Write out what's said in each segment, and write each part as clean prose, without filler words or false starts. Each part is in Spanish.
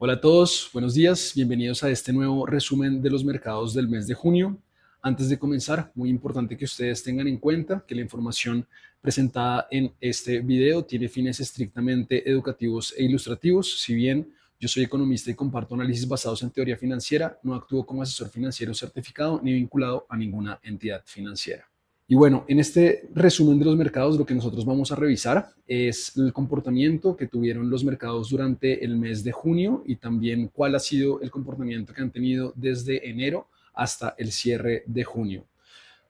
Hola a todos, buenos días, bienvenidos a este nuevo resumen de los mercados del mes de junio. Antes de comenzar, muy importante que ustedes tengan en cuenta que la información presentada en este video tiene fines estrictamente educativos e ilustrativos. Si bien yo soy economista y comparto análisis basados en teoría financiera, no actúo como asesor financiero certificado ni vinculado a ninguna entidad financiera. Y bueno, en este resumen de los mercados, lo que nosotros vamos a revisar es el comportamiento que tuvieron los mercados durante el mes de junio y también cuál ha sido el comportamiento que han tenido desde enero hasta el cierre de junio.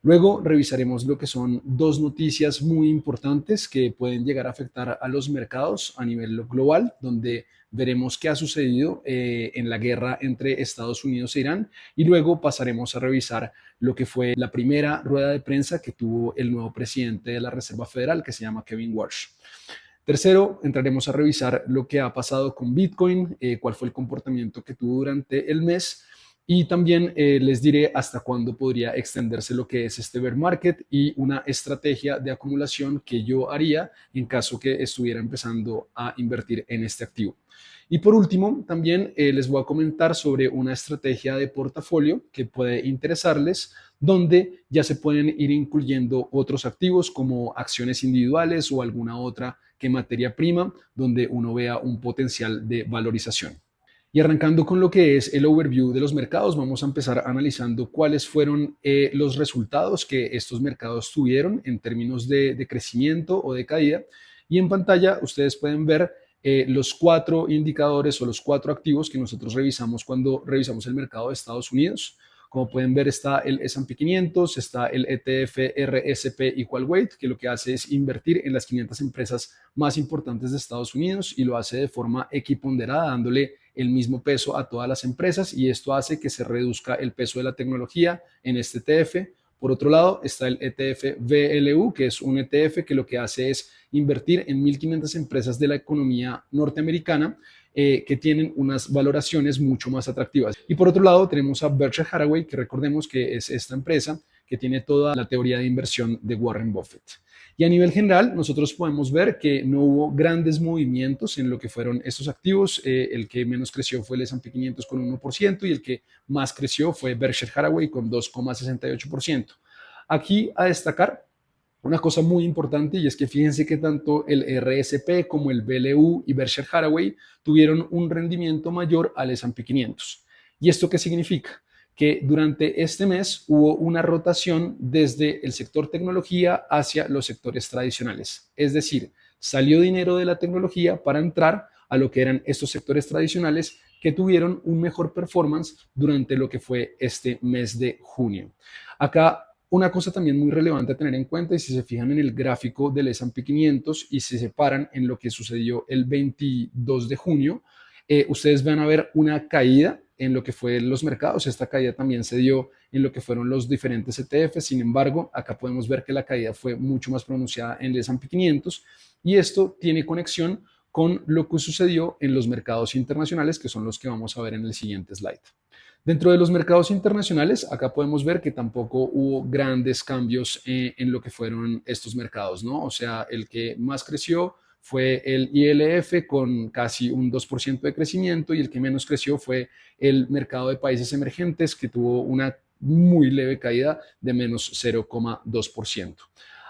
Luego revisaremos lo que son dos noticias muy importantes que pueden llegar a afectar a los mercados a nivel global, donde veremos qué ha sucedido en la guerra entre Estados Unidos e Irán y luego pasaremos a revisar lo que fue la primera rueda de prensa que tuvo el nuevo presidente de la Reserva Federal, que se llama Kevin Warsh. Tercero, entraremos a revisar lo que ha pasado con Bitcoin, cuál fue el comportamiento que tuvo durante el mes y también les diré hasta cuándo podría extenderse lo que es este bear market y una estrategia de acumulación que yo haría en caso que estuviera empezando a invertir en este activo. Y por último, también les voy a comentar sobre una estrategia de portafolio que puede interesarles, donde ya se pueden ir incluyendo otros activos como acciones individuales o alguna otra que materia prima, donde uno vea un potencial de valorización. Y arrancando con lo que es el overview de los mercados, vamos a empezar analizando cuáles fueron los resultados que estos mercados tuvieron en términos de crecimiento o de caída. Y en pantalla ustedes pueden ver los cuatro indicadores o los cuatro activos que nosotros revisamos cuando revisamos el mercado de Estados Unidos. Como pueden ver, está el S&P 500, está el ETF RSP Equal Weight, que lo que hace es invertir en las 500 empresas más importantes de Estados Unidos y lo hace de forma equiponderada, dándole el mismo peso a todas las empresas, y esto hace que se reduzca el peso de la tecnología en este ETF. Por otro lado, está el ETF VLU, que es un ETF que lo que hace es invertir en 1.500 empresas de la economía norteamericana que tienen unas valoraciones mucho más atractivas. Y por otro lado, tenemos a Berkshire Hathaway, que recordemos que es esta empresa que tiene toda la teoría de inversión de Warren Buffett. Y a nivel general, nosotros podemos ver que no hubo grandes movimientos en lo que fueron estos activos. El que menos creció fue el S&P 500 con 1% y el que más creció fue Berkshire Hathaway con 2,68%. Aquí a destacar una cosa muy importante, y es que fíjense que tanto el RSP como el BLU y Berkshire Hathaway tuvieron un rendimiento mayor al S&P 500. ¿Y esto qué significa? Que durante este mes hubo una rotación desde el sector tecnología hacia los sectores tradicionales. Es decir, salió dinero de la tecnología para entrar a lo que eran estos sectores tradicionales que tuvieron un mejor performance durante lo que fue este mes de junio. Acá una cosa también muy relevante a tener en cuenta, y si se fijan en el gráfico del S&P 500 y se separan en lo que sucedió el 22 de junio, ustedes van a ver una caída en lo que fue los mercados. Esta caída también se dio en lo que fueron los diferentes ETFs. Sin embargo, acá podemos ver que la caída fue mucho más pronunciada en el S&P 500 y esto tiene conexión con lo que sucedió en los mercados internacionales, que son los que vamos a ver en el siguiente slide. Dentro de los mercados internacionales, acá podemos ver que tampoco hubo grandes cambios en lo que fueron estos mercados, ¿no? O sea, el que más creció fue el ILF con casi un 2% de crecimiento, y el que menos creció fue el mercado de países emergentes, que tuvo una muy leve caída de menos 0,2%.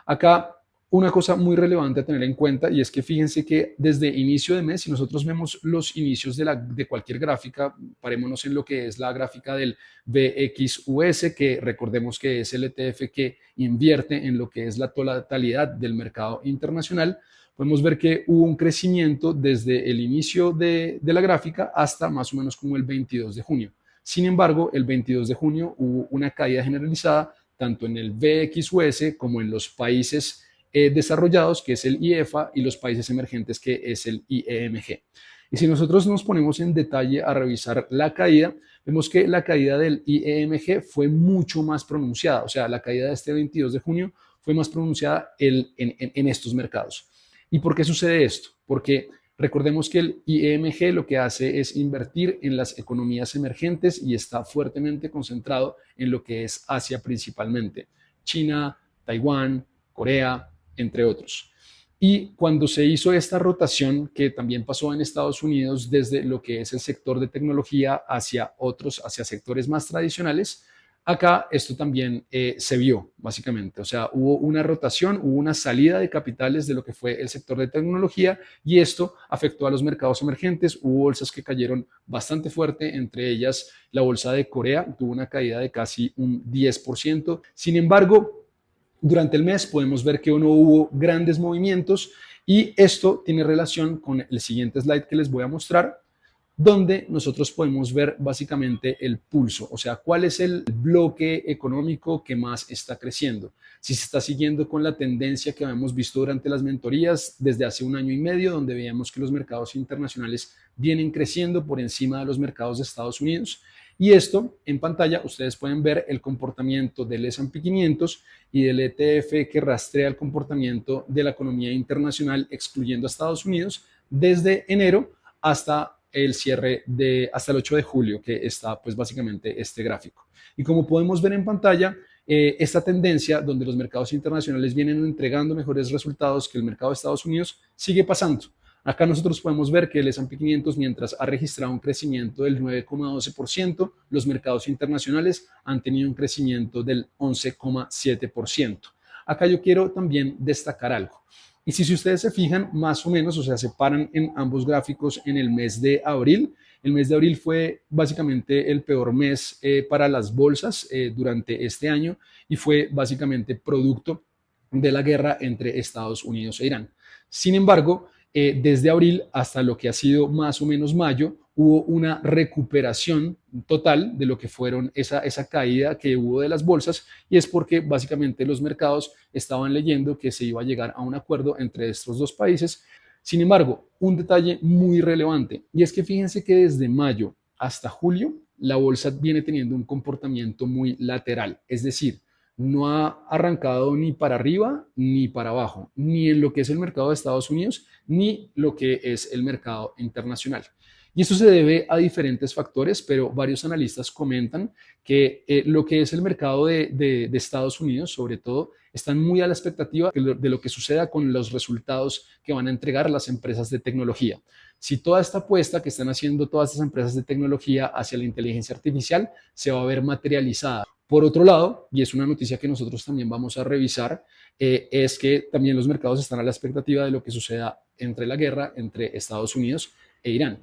Acá una cosa muy relevante a tener en cuenta, y es que fíjense que desde inicio de mes, si nosotros vemos los inicios de cualquier gráfica, parémonos en lo que es la gráfica del VXUS, que recordemos que es el ETF que invierte en lo que es la totalidad del mercado internacional, podemos ver que hubo un crecimiento desde el inicio de la gráfica hasta más o menos como el 22 de junio. Sin embargo, el 22 de junio hubo una caída generalizada tanto en el VXUS como en los países desarrollados, que es el IEFA, y los países emergentes, que es el IEMG. Y si nosotros nos ponemos en detalle a revisar la caída, vemos que la caída del IEMG fue mucho más pronunciada. O sea, la caída de este 22 de junio fue más pronunciada en estos mercados. ¿Y por qué sucede esto? Porque recordemos que el IEMG lo que hace es invertir en las economías emergentes y está fuertemente concentrado en lo que es Asia principalmente. China, Taiwán, Corea, entre otros. Y cuando se hizo esta rotación, que también pasó en Estados Unidos desde lo que es el sector de tecnología hacia otros, hacia sectores más tradicionales, acá esto también se vio, básicamente. O sea, hubo una rotación, hubo una salida de capitales de lo que fue el sector de tecnología y esto afectó a los mercados emergentes. Hubo bolsas que cayeron bastante fuerte, entre ellas la bolsa de Corea tuvo una caída de casi un 10%. Sin embargo, durante el mes podemos ver que no hubo grandes movimientos y esto tiene relación con el siguiente slide que les voy a mostrar, donde nosotros podemos ver básicamente el pulso, o sea, cuál es el bloque económico que más está creciendo. Si se está siguiendo con la tendencia que hemos visto durante las mentorías desde hace un año y medio, donde veíamos que los mercados internacionales vienen creciendo por encima de los mercados de Estados Unidos. Y esto en pantalla ustedes pueden ver el comportamiento del S&P 500 y del ETF que rastrea el comportamiento de la economía internacional excluyendo a Estados Unidos desde enero hasta el cierre hasta el 8 de julio, que está pues básicamente este gráfico. Y como podemos ver en pantalla, esta tendencia donde los mercados internacionales vienen entregando mejores resultados que el mercado de Estados Unidos sigue pasando. Acá nosotros podemos ver que el S&P 500, mientras ha registrado un crecimiento del 9,12%, los mercados internacionales han tenido un crecimiento del 11,7%. Acá yo quiero también destacar algo. Y si ustedes se fijan, más o menos, o sea, se paran en ambos gráficos en el mes de abril. El mes de abril fue básicamente el peor mes para las bolsas durante este año y fue básicamente producto de la guerra entre Estados Unidos e Irán. Sin embargo, desde abril hasta lo que ha sido más o menos mayo, hubo una recuperación total de lo que fueron esa caída que hubo de las bolsas y es porque básicamente los mercados estaban leyendo que se iba a llegar a un acuerdo entre estos dos países. Sin embargo, un detalle muy relevante y es que fíjense que desde mayo hasta julio la bolsa viene teniendo un comportamiento muy lateral, es decir, no ha arrancado ni para arriba ni para abajo, ni en lo que es el mercado de Estados Unidos, ni lo que es el mercado internacional. Y esto se debe a diferentes factores, pero varios analistas comentan que lo que es el mercado de Estados Unidos, sobre todo, están muy a la expectativa de lo que suceda con los resultados que van a entregar las empresas de tecnología. Si toda esta apuesta que están haciendo todas estas empresas de tecnología hacia la inteligencia artificial se va a ver materializada. Por otro lado, y es una noticia que nosotros también vamos a revisar, es que también los mercados están a la expectativa de lo que suceda entre la guerra entre Estados Unidos e Irán.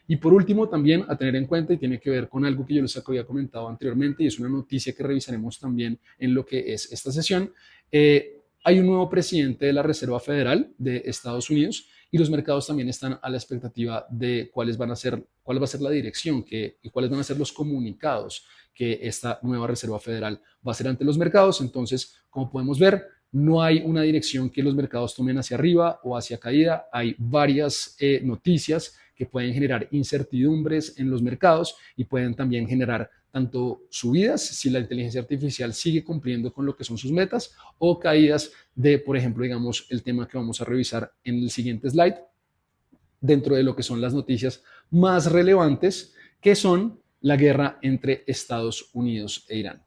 Y por último, también a tener en cuenta, y tiene que ver con algo que yo les había comentado anteriormente, y es una noticia que revisaremos también en lo que es esta sesión, hay un nuevo presidente de la Reserva Federal de Estados Unidos y los mercados también están a la expectativa de cuál va a ser la dirección y cuáles van a ser los comunicados que esta nueva Reserva Federal va a hacer ante los mercados. Entonces, como podemos ver, no hay una dirección que los mercados tomen hacia arriba o hacia caída. Hay varias noticias que pueden generar incertidumbres en los mercados y pueden también generar tanto subidas si la inteligencia artificial sigue cumpliendo con lo que son sus metas o caídas de, por ejemplo, digamos, el tema que vamos a revisar en el siguiente slide, dentro de lo que son las noticias más relevantes, que son la guerra entre Estados Unidos e Irán.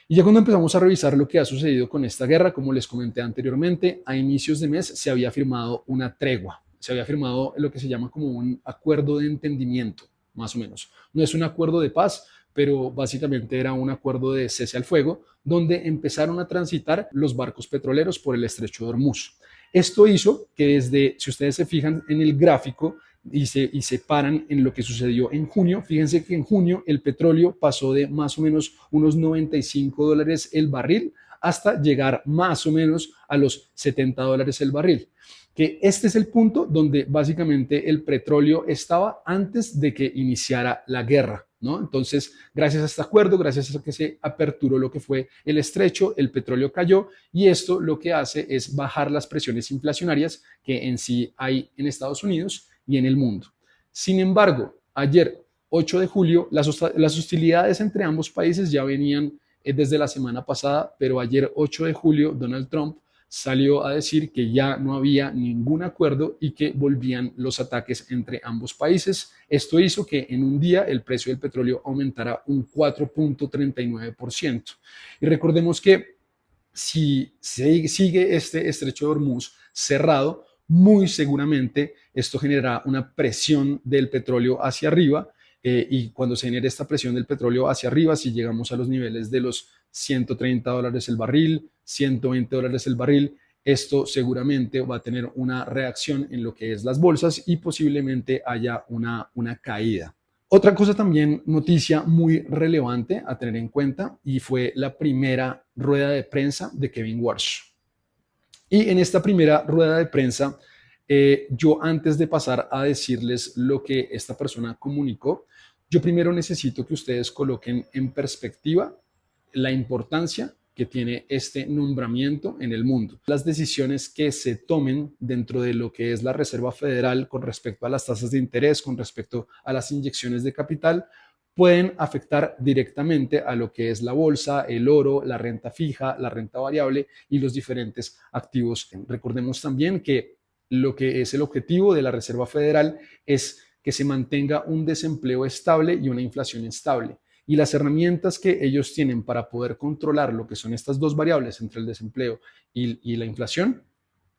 Y ya cuando empezamos a revisar lo que ha sucedido con esta guerra, como les comenté anteriormente, a inicios de mes se había firmado una tregua, se había firmado lo que se llama como un acuerdo de entendimiento, más o menos. No es un acuerdo de paz, pero básicamente era un acuerdo de cese al fuego, donde empezaron a transitar los barcos petroleros por el estrecho de Hormuz. Esto hizo que desde, si ustedes se fijan en el gráfico, y se paran en lo que sucedió en junio. Fíjense que en junio el petróleo pasó de más o menos unos $95 el barril hasta llegar más o menos a los $70 el barril. Que este es el punto donde básicamente el petróleo estaba antes de que iniciara la guerra, ¿no? Entonces, gracias a este acuerdo, gracias a que se aperturó lo que fue el estrecho, el petróleo cayó y esto lo que hace es bajar las presiones inflacionarias que en sí hay en Estados Unidos y en el mundo. Sin embargo, ayer, 8 de julio, las hostilidades entre ambos países ya venían desde la semana pasada, pero ayer, 8 de julio, Donald Trump salió a decir que ya no había ningún acuerdo y que volvían los ataques entre ambos países. Esto hizo que en un día el precio del petróleo aumentara un 4,39%. Y recordemos que Si sigue este estrecho de Hormuz cerrado, muy seguramente esto generará una presión del petróleo hacia arriba, y cuando se genere esta presión del petróleo hacia arriba, si llegamos a los niveles de los $130 el barril, $120 el barril, esto seguramente va a tener una reacción en lo que es las bolsas y posiblemente haya una caída. Otra cosa también, noticia muy relevante a tener en cuenta, y fue la primera rueda de prensa de Kevin Warsh. Y en esta primera rueda de prensa, yo antes de pasar a decirles lo que esta persona comunicó, yo primero necesito que ustedes coloquen en perspectiva la importancia que tiene este nombramiento en el mundo. Las decisiones que se tomen dentro de lo que es la Reserva Federal con respecto a las tasas de interés, con respecto a las inyecciones de capital, pueden afectar directamente a lo que es la bolsa, el oro, la renta fija, la renta variable y los diferentes activos. Recordemos también que lo que es el objetivo de la Reserva Federal es que se mantenga un desempleo estable y una inflación estable. Y las herramientas que ellos tienen para poder controlar lo que son estas dos variables entre el desempleo y la inflación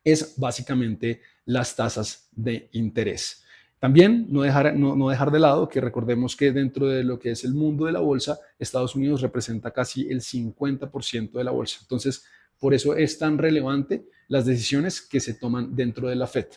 es básicamente las tasas de interés. También no dejar de lado que recordemos que dentro de lo que es el mundo de la bolsa, Estados Unidos representa casi el 50% de la bolsa. Entonces, por eso es tan relevante las decisiones que se toman dentro de la Fed.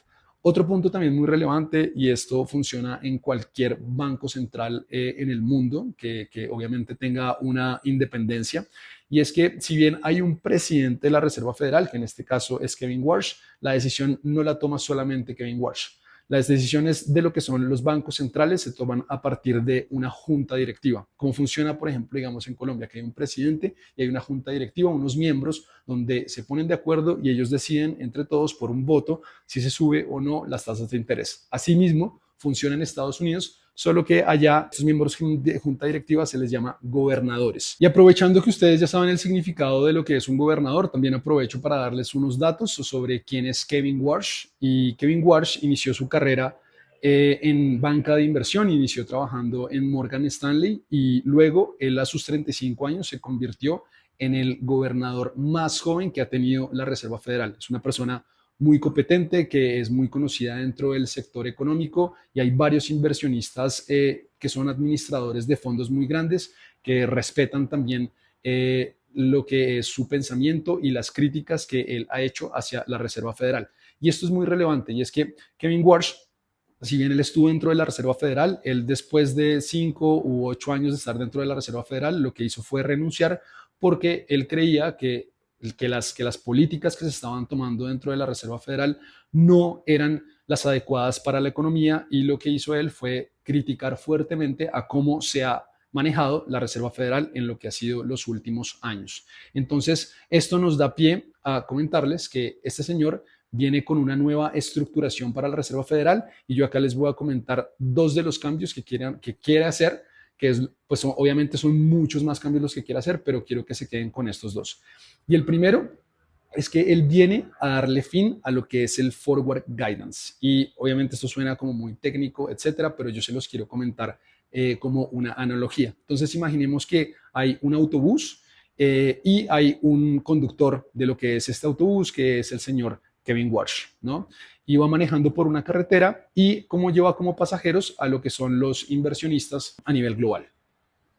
Otro punto también muy relevante, y esto funciona en cualquier banco central en el mundo que obviamente tenga una independencia, y es que si bien hay un presidente de la Reserva Federal, que en este caso es Kevin Warsh, la decisión no la toma solamente Kevin Warsh. Las decisiones de lo que son los bancos centrales se toman a partir de una junta directiva. Como funciona, por ejemplo, digamos en Colombia, que hay un presidente y hay una junta directiva, unos miembros donde se ponen de acuerdo y ellos deciden entre todos por un voto si se sube o no las tasas de interés. Asimismo, funciona en Estados Unidos, solo que allá estos miembros de junta directiva se les llama gobernadores. Y aprovechando que ustedes ya saben el significado de lo que es un gobernador, también aprovecho para darles unos datos sobre quién es Kevin Warsh. Y Kevin Warsh inició su carrera en banca de inversión, inició trabajando en Morgan Stanley y luego él a sus 35 años se convirtió en el gobernador más joven que ha tenido la Reserva Federal. Es una persona muy competente, que es muy conocida dentro del sector económico, y hay varios inversionistas que son administradores de fondos muy grandes que respetan también lo que es su pensamiento y las críticas que él ha hecho hacia la Reserva Federal. Y esto es muy relevante, y es que Kevin Warsh, si bien él estuvo dentro de la Reserva Federal, él después de 5 u 8 años de estar dentro de la Reserva Federal, lo que hizo fue renunciar porque él creía que las políticas que se estaban tomando dentro de la Reserva Federal no eran las adecuadas para la economía, y lo que hizo él fue criticar fuertemente a cómo se ha manejado la Reserva Federal en lo que ha sido los últimos años. Entonces, esto nos da pie a comentarles que este señor viene con una nueva estructuración para la Reserva Federal, y yo acá les voy a comentar dos de los cambios que quiere hacer, que es, pues obviamente son muchos más cambios los que quiere hacer, pero quiero que se queden con estos dos. Y el primero es que él viene a darle fin a lo que es el forward guidance. Y obviamente esto suena como muy técnico, etcétera, pero yo se los quiero comentar como una analogía. Entonces imaginemos que hay un autobús y hay un conductor de lo que es este autobús, que es el señor Kevin Warsh, ¿no? Y va manejando por una carretera y como lleva como pasajeros a lo que son los inversionistas a nivel global.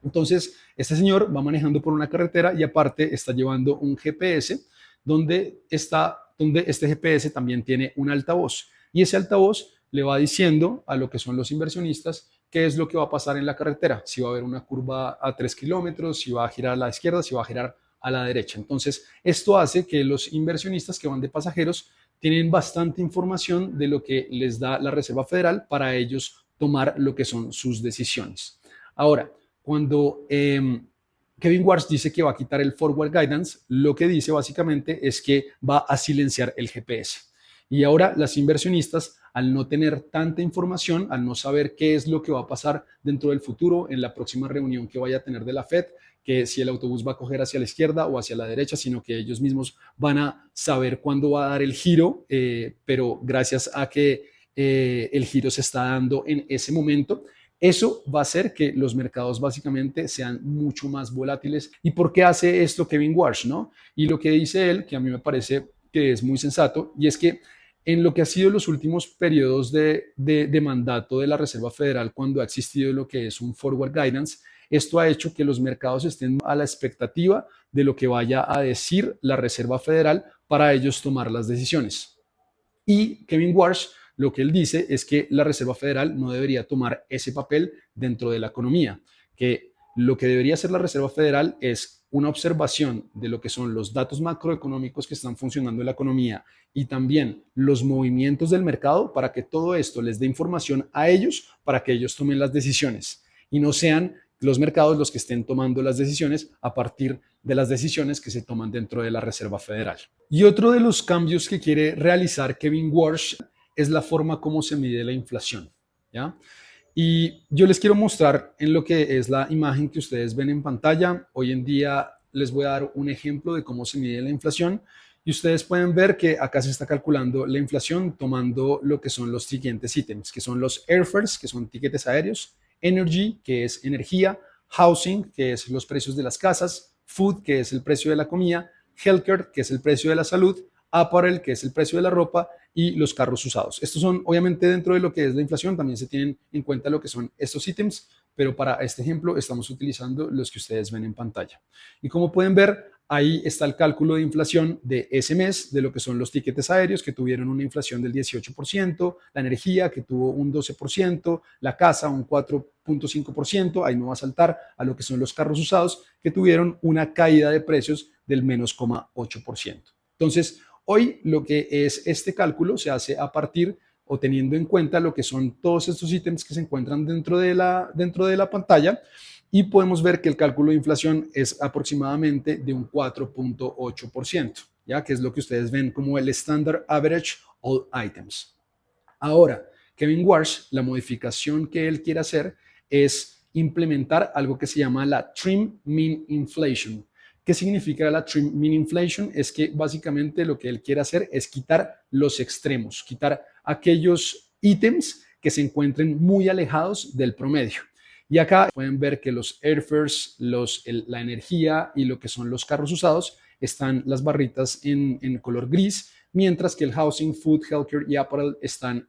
Entonces, este señor va manejando por una carretera y aparte está llevando un GPS donde este GPS también tiene un altavoz, y ese altavoz le va diciendo a lo que son los inversionistas qué es lo que va a pasar en la carretera, si va a haber una curva a 3 kilómetros, si va a girar a la izquierda, si va a girar a la derecha. Entonces, esto hace que los inversionistas que van de pasajeros tienen bastante información de lo que les da la Reserva Federal para ellos tomar lo que son sus decisiones. Ahora, cuando Kevin Warsh dice que va a quitar el forward guidance, lo que dice básicamente es que va a silenciar el GPS. Y ahora las inversionistas, al no tener tanta información, al no saber qué es lo que va a pasar dentro del futuro, en la próxima reunión que vaya a tener de la Fed, que si el autobús va a coger hacia la izquierda o hacia la derecha, sino que ellos mismos van a saber cuándo va a dar el giro, pero gracias a que el giro se está dando en ese momento, Eso va a hacer que los mercados básicamente sean mucho más volátiles. ¿Y por qué hace esto Kevin Warsh, no? Y lo que dice él, que a mí me parece que es muy sensato, y es que en lo que ha sido los últimos periodos de mandato de la Reserva Federal, cuando ha existido lo que es un forward guidance, esto ha hecho que los mercados estén a la expectativa de lo que vaya a decir la Reserva Federal para ellos tomar las decisiones. Y Kevin Warsh, lo que él dice es que la Reserva Federal no debería tomar ese papel dentro de la economía, que lo que debería hacer la Reserva Federal es una observación de lo que son los datos macroeconómicos que están funcionando en la economía y también los movimientos del mercado para que todo esto les dé información a ellos para que ellos tomen las decisiones y no sean los mercados los que estén tomando las decisiones a partir de las decisiones que se toman dentro de la Reserva Federal. Y otro de los cambios que quiere realizar Kevin Warsh es la forma como se mide la inflación, ¿ya? Y yo les quiero mostrar en lo que es la imagen que ustedes ven en pantalla. Hoy en día les voy a dar un ejemplo de cómo se mide la inflación y ustedes pueden ver que acá se está calculando la inflación tomando lo que son los siguientes ítems, que son los airfares, que son tiquetes aéreos, energy, que es energía, housing, que es los precios de las casas, food, que es el precio de la comida, healthcare, que es el precio de la salud, apparel, que es el precio de la ropa, y los carros usados. Estos son, obviamente, dentro de lo que es la inflación, también se tienen en cuenta lo que son estos ítems, pero para este ejemplo estamos utilizando los que ustedes ven en pantalla. Y como pueden ver, ahí está el cálculo de inflación de ese mes, de lo que son los tiquetes aéreos, que tuvieron una inflación del 18%, la energía, que tuvo un 12%, la casa, un 4.5%, ahí no va a saltar a lo que son los carros usados, que tuvieron una caída de precios del menos 0,8%. Entonces, hoy lo que es este cálculo se hace a partir o teniendo en cuenta lo que son todos estos ítems que se encuentran dentro de la pantalla y podemos ver que el cálculo de inflación es aproximadamente de un 4.8%, ¿ya? Que es lo que ustedes ven como el Standard Average All Items. Ahora, Kevin Warsh, la modificación que él quiere hacer es implementar algo que se llama la Trim Mean Inflation. ¿Qué significa la Trim Mean Inflation? Es que básicamente lo que él quiere hacer es quitar los extremos, quitar aquellos ítems que se encuentren muy alejados del promedio. Y acá pueden ver que los airfares, la energía y lo que son los carros usados están las barritas en color gris, mientras que el housing, food, healthcare y apparel están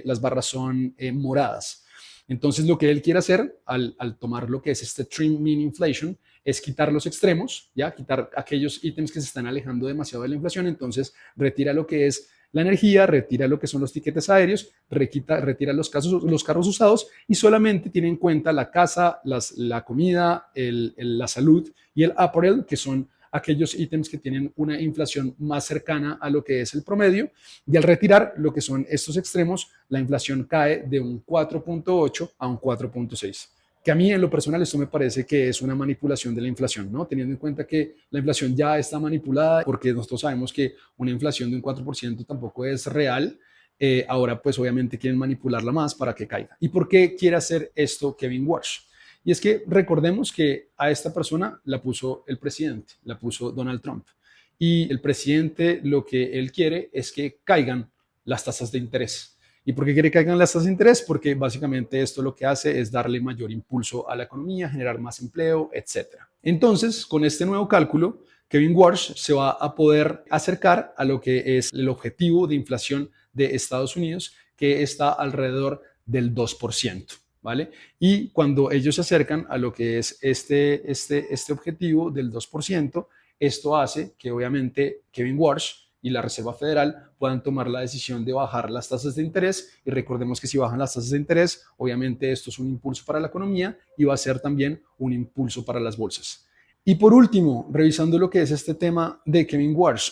las barras son moradas. Entonces lo que él quiere hacer al tomar lo que es este Trim Mean Inflation es quitar los extremos, ya quitar aquellos ítems que se están alejando demasiado de la inflación, entonces retira lo que es la energía, retira lo que son los tiquetes aéreos, retira los carros usados y solamente tiene en cuenta la casa, la comida, la salud y el apparel, que son aquellos ítems que tienen una inflación más cercana a lo que es el promedio. Y al retirar lo que son estos extremos, la inflación cae de un 4.8 a un 4.6. Que a mí en lo personal esto me parece que es una manipulación de la inflación, ¿no? Teniendo en cuenta que la inflación ya está manipulada, porque nosotros sabemos que una inflación de un 4% tampoco es real. Ahora pues obviamente quieren manipularla más para que caiga. ¿Y por qué quiere hacer esto Kevin Warsh? Y es que recordemos que a esta persona la puso el presidente, la puso Donald Trump. Y el presidente lo que él quiere es que caigan las tasas de interés. ¿Y por qué quiere que caigan las tasas de interés? Porque básicamente esto lo que hace es darle mayor impulso a la economía, generar más empleo, etc. Entonces, con este nuevo cálculo, Kevin Warsh se va a poder acercar a lo que es el objetivo de inflación de Estados Unidos, que está alrededor del 2%. ¿Vale? Y cuando ellos se acercan a lo que es este objetivo del 2%, esto hace que obviamente Kevin Warsh y la Reserva Federal puedan tomar la decisión de bajar las tasas de interés. Y recordemos que si bajan las tasas de interés, obviamente esto es un impulso para la economía y va a ser también un impulso para las bolsas. Y por último, revisando lo que es este tema de Kevin Warsh,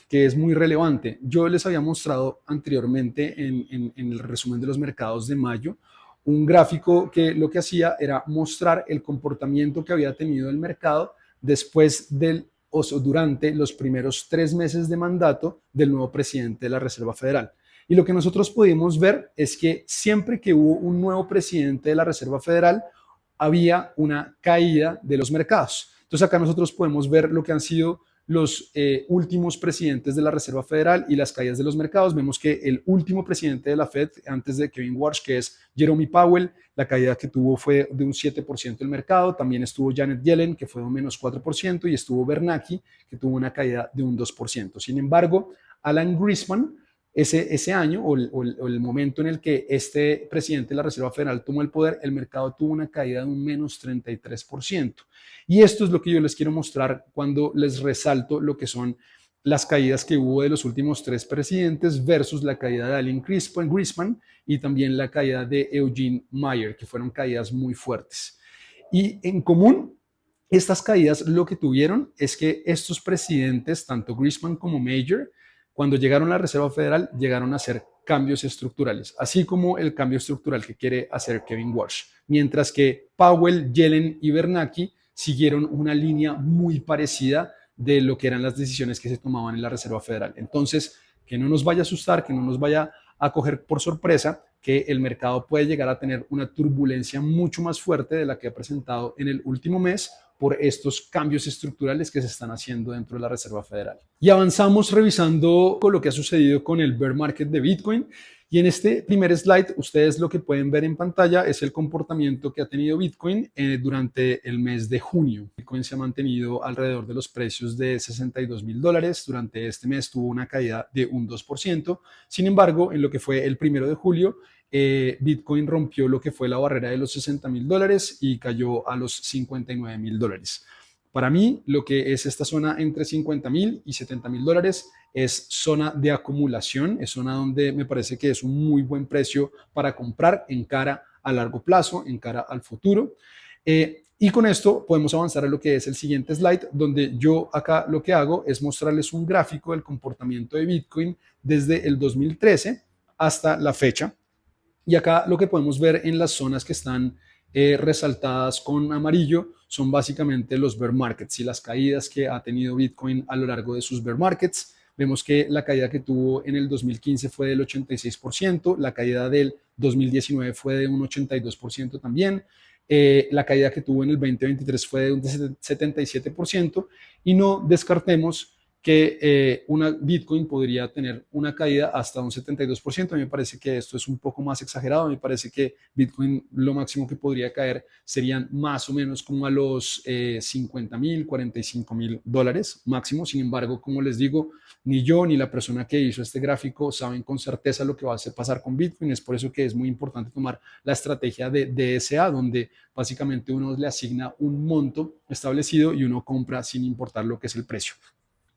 que es muy relevante, yo les había mostrado anteriormente en el resumen de los mercados de mayo, un gráfico que lo que hacía era mostrar el comportamiento que había tenido el mercado después o durante los primeros 3 meses de mandato del nuevo presidente de la Reserva Federal. Y lo que nosotros pudimos ver es que siempre que hubo un nuevo presidente de la Reserva Federal, había una caída de los mercados. Entonces acá nosotros podemos ver lo que han sido los últimos presidentes de la Reserva Federal y las caídas de los mercados, vemos que el último presidente de la Fed, antes de Kevin Warsh, que es Jerome Powell, la caída que tuvo fue de un 7% del mercado. También estuvo Janet Yellen, que fue de un menos 4%, y estuvo Bernanke, que tuvo una caída de un 2%. Sin embargo, Alan Greenspan, ese año o el momento en el que este presidente de la Reserva Federal tomó el poder, el mercado tuvo una caída de un menos 33%. Y esto es lo que yo les quiero mostrar cuando les resalto lo que son las caídas que hubo de los últimos 3 presidentes versus la caída de Alan Greenspan y también la caída de Eugene Meyer, que fueron caídas muy fuertes. Y en común, estas caídas lo que tuvieron es que estos presidentes, tanto Greenspan como Meyer, cuando llegaron a la Reserva Federal, llegaron a hacer cambios estructurales, así como el cambio estructural que quiere hacer Kevin Warsh. Mientras que Powell, Yellen y Bernanke siguieron una línea muy parecida de lo que eran las decisiones que se tomaban en la Reserva Federal. Entonces, que no nos vaya a asustar, que no nos vaya a coger por sorpresa que el mercado puede llegar a tener una turbulencia mucho más fuerte de la que ha presentado en el último mes por estos cambios estructurales que se están haciendo dentro de la Reserva Federal. Y avanzamos revisando lo que ha sucedido con el bear market de Bitcoin. Y en este primer slide, ustedes lo que pueden ver en pantalla es el comportamiento que ha tenido Bitcoin durante el mes de junio. Bitcoin se ha mantenido alrededor de los precios de $62,000. Durante este mes tuvo una caída de un 2%. Sin embargo, en lo que fue el 1 de julio, Bitcoin rompió lo que fue la barrera de los $60,000 y cayó a los $59,000. Para mí, lo que es esta zona entre $50,000 y $70,000 es zona de acumulación, es zona donde me parece que es un muy buen precio para comprar en cara a largo plazo, en cara al futuro. Y con esto podemos avanzar a lo que es el siguiente slide, donde yo acá lo que hago es mostrarles un gráfico del comportamiento de Bitcoin desde el 2013 hasta la fecha. Y acá lo que podemos ver en las zonas que están resaltadas con amarillo son básicamente los bear markets y las caídas que ha tenido Bitcoin a lo largo de sus bear markets. Vemos que la caída que tuvo en el 2015 fue del 86%, la caída del 2019 fue de un 82% también, la caída que tuvo en el 2023 fue de un 77% y no descartemos que una Bitcoin podría tener una caída hasta un 72%. A mí me parece que esto es un poco más exagerado. Me parece que Bitcoin lo máximo que podría caer serían más o menos como a los $50,000, $45,000 máximo. Sin embargo, como les digo, ni yo ni la persona que hizo este gráfico saben con certeza lo que va a pasar con Bitcoin. Es por eso que es muy importante tomar la estrategia de DSA, donde básicamente uno le asigna un monto establecido y uno compra sin importar lo que es el precio.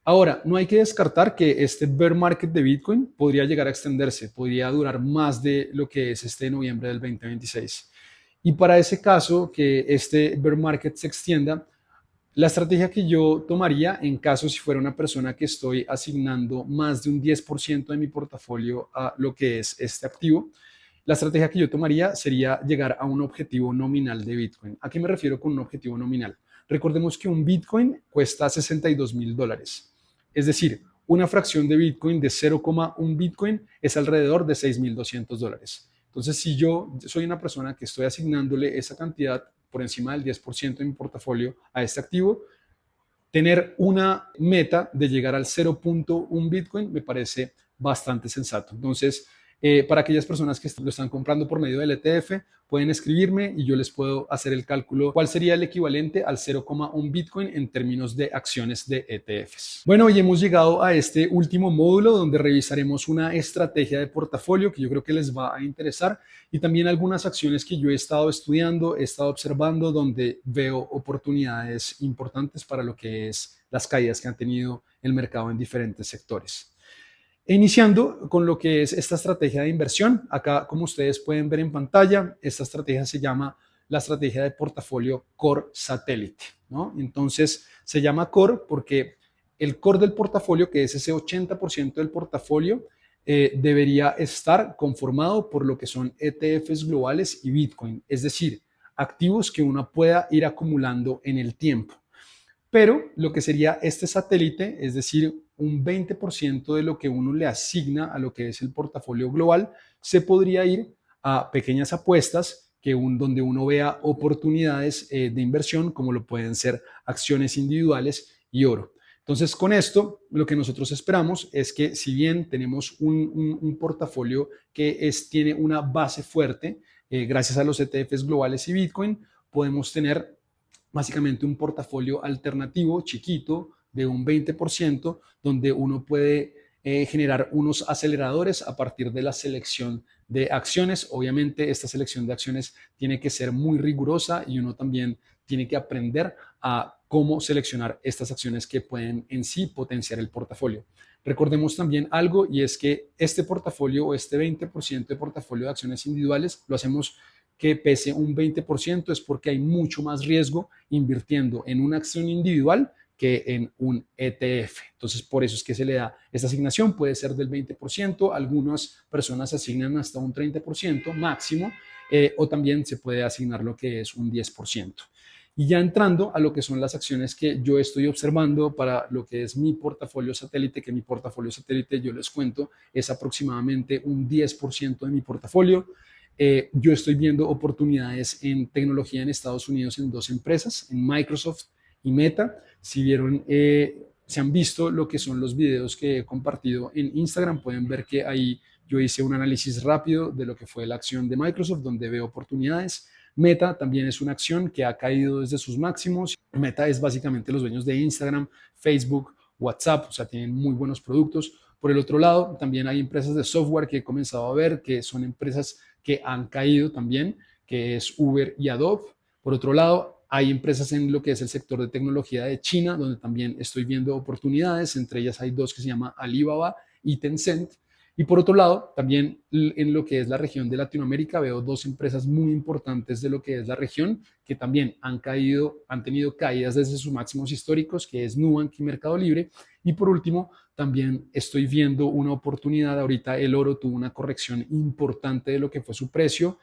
Ahora, no hay que descartar que este bear market de Bitcoin podría llegar a extenderse, podría durar más de lo que es este noviembre del 2026. Y para ese caso, que este bear market se extienda, la estrategia que yo tomaría en caso si fuera una persona que estoy asignando más de un 10% de mi portafolio a lo que es este activo, la estrategia que yo tomaría sería llegar a un objetivo nominal de Bitcoin. ¿A qué me refiero con un objetivo nominal? Recordemos que un Bitcoin cuesta $62,000. Es decir, una fracción de Bitcoin de 0,1 Bitcoin es alrededor de $6,200. Entonces, si yo soy una persona que estoy asignándole esa cantidad por encima del 10% de mi portafolio a este activo, tener una meta de llegar al 0,1 Bitcoin me parece bastante sensato. Entonces, para aquellas personas que lo están comprando por medio del ETF, pueden escribirme y yo les puedo hacer el cálculo cuál sería el equivalente al 0,1 Bitcoin en términos de acciones de ETFs. Bueno, y hemos llegado a este último módulo donde revisaremos una estrategia de portafolio que yo creo que les va a interesar y también algunas acciones que yo he estado estudiando, he estado observando donde veo oportunidades importantes para lo que es las caídas que han tenido el mercado en diferentes sectores. Iniciando con lo que es esta estrategia de inversión, acá como ustedes pueden ver en pantalla, esta estrategia se llama la estrategia de portafolio Core Satélite, ¿no? Entonces se llama Core porque el core del portafolio, que es ese 80% del portafolio, debería estar conformado por lo que son ETFs globales y Bitcoin, es decir, activos que uno pueda ir acumulando en el tiempo. Pero lo que sería este satélite, es decir, un 20% de lo que uno le asigna a lo que es el portafolio global, se podría ir a pequeñas apuestas donde uno vea oportunidades de inversión, como lo pueden ser acciones individuales y oro. Entonces, con esto, lo que nosotros esperamos es que si bien tenemos un portafolio que tiene una base fuerte, gracias a los ETFs globales y Bitcoin, podemos tener básicamente un portafolio alternativo chiquito de un 20%, donde uno puede generar unos aceleradores a partir de la selección de acciones. Obviamente, esta selección de acciones tiene que ser muy rigurosa y uno también tiene que aprender a cómo seleccionar estas acciones que pueden en sí potenciar el portafolio. Recordemos también algo, y es que este portafolio o este 20% de portafolio de acciones individuales lo hacemos que pese un 20%, es porque hay mucho más riesgo invirtiendo en una acción individual que en un ETF. Entonces, por eso es que se le da esta asignación, puede ser del 20%, algunas personas asignan hasta un 30% máximo, o también se puede asignar lo que es un 10%. Y ya entrando a lo que son las acciones que yo estoy observando para lo que es mi portafolio satélite, que mi portafolio satélite, yo les cuento, es aproximadamente un 10% de mi portafolio. Yo estoy viendo oportunidades en tecnología en Estados Unidos en dos empresas, en Microsoft y Meta. Si vieron, se han visto lo que son los videos que he compartido en Instagram, pueden ver que ahí yo hice un análisis rápido de lo que fue la acción de Microsoft, donde veo oportunidades. Meta también es una acción que ha caído desde sus máximos. Meta es básicamente los dueños de Instagram, Facebook, WhatsApp, o sea, tienen muy buenos productos. Por el otro lado, también hay empresas de software que he comenzado a ver que son empresas que han caído también, que es Uber y Adobe. Por otro lado, hay empresas en lo que es el sector de tecnología de China, donde también estoy viendo oportunidades. Entre ellas hay dos que se llaman Alibaba y Tencent. Y por otro lado, también en lo que es la región de Latinoamérica, veo dos empresas muy importantes de lo que es la región que también han caído, han tenido caídas desde sus máximos históricos, que es Nubank y Mercado Libre. Y por último, también estoy viendo una oportunidad. Ahorita el oro tuvo una corrección importante de lo que fue su precio.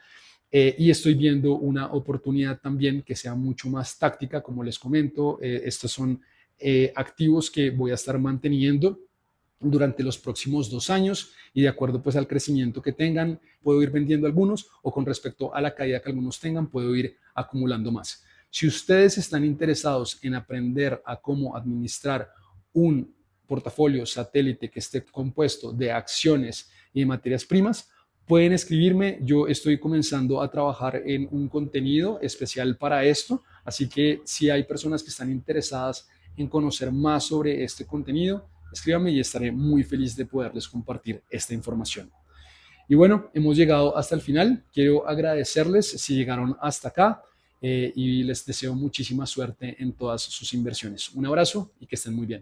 Y estoy viendo una oportunidad también que sea mucho más táctica, como les comento. Estos son activos que voy a estar manteniendo durante los próximos 2 años, y de acuerdo pues al crecimiento que tengan, puedo ir vendiendo algunos, o con respecto a la caída que algunos tengan, puedo ir acumulando más. Si ustedes están interesados en aprender a cómo administrar un portafolio satélite que esté compuesto de acciones y de materias primas, pueden escribirme. Yo estoy comenzando a trabajar en un contenido especial para esto, así que si hay personas que están interesadas en conocer más sobre este contenido, escríbame y estaré muy feliz de poderles compartir esta información. Y bueno, hemos llegado hasta el final. Quiero agradecerles si llegaron hasta acá, y les deseo muchísima suerte en todas sus inversiones. Un abrazo y que estén muy bien.